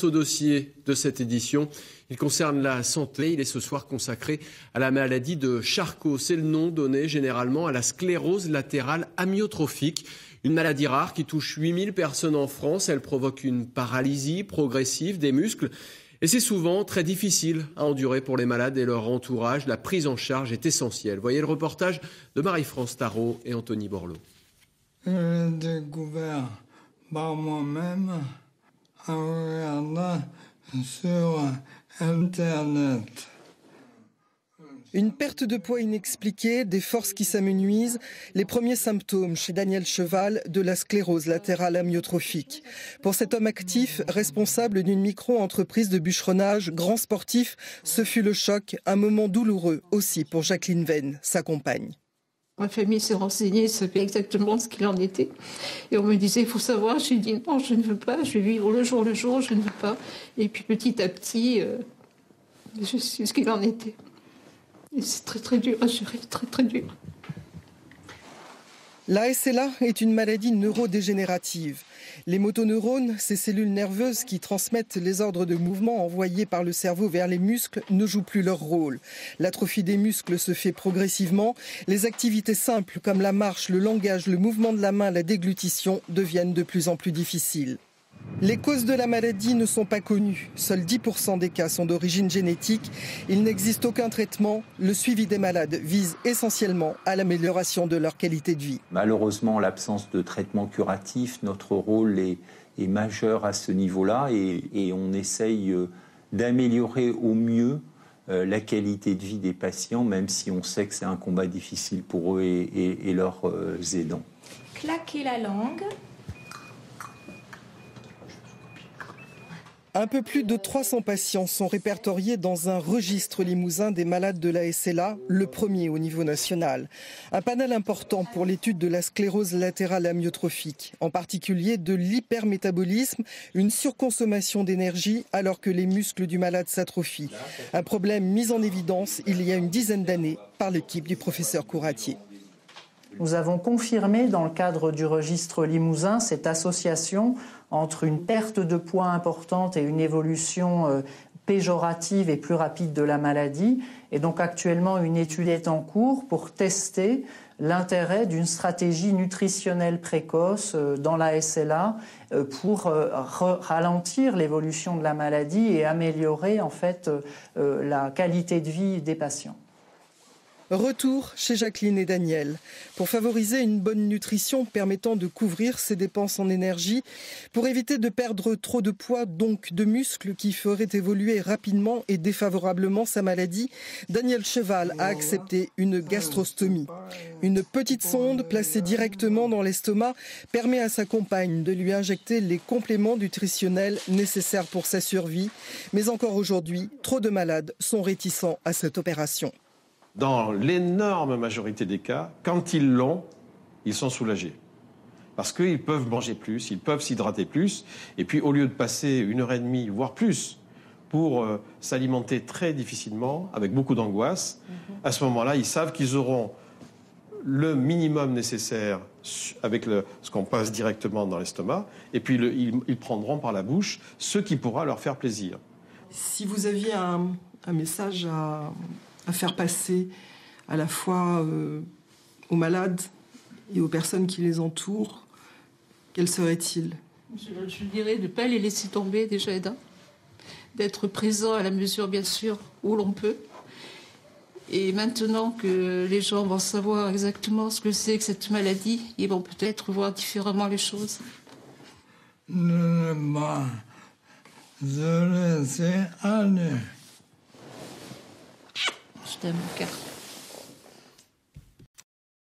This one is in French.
Au dossier de cette édition, il concerne la santé. Il est ce soir consacré à la maladie de Charcot. C'est le nom donné généralement à la sclérose latérale amyotrophique, une maladie rare qui touche 8000 personnes en France. Elle provoque une paralysie progressive des muscles et c'est souvent très difficile à endurer pour les malades et leur entourage. La prise en charge est essentielle. Voyez le reportage de Marie-France Tarot et Anthony Borloo. Je l'ai découvert par moi-même en regardant sur Internet. Une perte de poids inexpliquée, des forces qui s'amenuisent, les premiers symptômes chez Daniel Cheval de la sclérose latérale amyotrophique. Pour cet homme actif, responsable d'une micro-entreprise de bûcheronnage, grand sportif, ce fut le choc, un moment douloureux aussi pour Jacqueline Venn, sa compagne. Ma famille s'est renseignée, savait exactement ce qu'il en était. Et on me disait, il faut savoir. J'ai dit, non, je ne veux pas, je vais vivre le jour, je ne veux pas. Et puis petit à petit, je sais ce qu'il en était. Et c'est très très dur à gérer, très très dur. La SLA est une maladie neurodégénérative. Les motoneurones, ces cellules nerveuses qui transmettent les ordres de mouvement envoyés par le cerveau vers les muscles, ne jouent plus leur rôle. L'atrophie des muscles se fait progressivement. Les activités simples comme la marche, le langage, le mouvement de la main, la déglutition deviennent de plus en plus difficiles. Les causes de la maladie ne sont pas connues. Seuls 10% des cas sont d'origine génétique. Il n'existe aucun traitement. Le suivi des malades vise essentiellement à l'amélioration de leur qualité de vie. Malheureusement, l'absence de traitement curatif, notre rôle est majeur à ce niveau-là et on essaye d'améliorer au mieux la qualité de vie des patients, même si on sait que c'est un combat difficile pour eux et leurs aidants. Claquer la langue. Un peu plus de 300 patients sont répertoriés dans un registre limousin des malades de la SLA, le premier au niveau national. Un panel important pour l'étude de la sclérose latérale amyotrophique, en particulier de l'hypermétabolisme, une surconsommation d'énergie alors que les muscles du malade s'atrophient. Un problème mis en évidence il y a une dizaine d'années par l'équipe du professeur Couratier. Nous avons confirmé dans le cadre du registre limousin cette association entre une perte de poids importante et une évolution péjorative et plus rapide de la maladie. Et donc actuellement, une étude est en cours pour tester l'intérêt d'une stratégie nutritionnelle précoce dans la SLA pour ralentir l'évolution de la maladie et améliorer en fait la qualité de vie des patients. Retour chez Jacqueline et Daniel. Pour favoriser une bonne nutrition permettant de couvrir ses dépenses en énergie, pour éviter de perdre trop de poids, donc de muscles qui feraient évoluer rapidement et défavorablement sa maladie, Daniel Cheval a accepté une gastrostomie. Une petite sonde placée directement dans l'estomac permet à sa compagne de lui injecter les compléments nutritionnels nécessaires pour sa survie. Mais encore aujourd'hui, trop de malades sont réticents à cette opération. Dans l'énorme majorité des cas, quand ils l'ont, ils sont soulagés. Parce qu'ils peuvent manger plus, ils peuvent s'hydrater plus. Et puis, au lieu de passer 1h30, voire plus, pour s'alimenter très difficilement, avec beaucoup d'angoisse, à ce moment-là, ils savent qu'ils auront le minimum nécessaire avec ce qu'on passe directement dans l'estomac. Et puis, ils prendront par la bouche ce qui pourra leur faire plaisir. Si vous aviez un message à faire passer à la fois aux malades et aux personnes qui les entourent, quel serait-il ? Je dirais de ne pas les laisser tomber déjà, d'être présent à la mesure, bien sûr, où l'on peut. Et maintenant que les gens vont savoir exactement ce que c'est que cette maladie, ils vont peut-être voir différemment les choses. Ne pas se laisser aller. Je t'aime, mon cœur.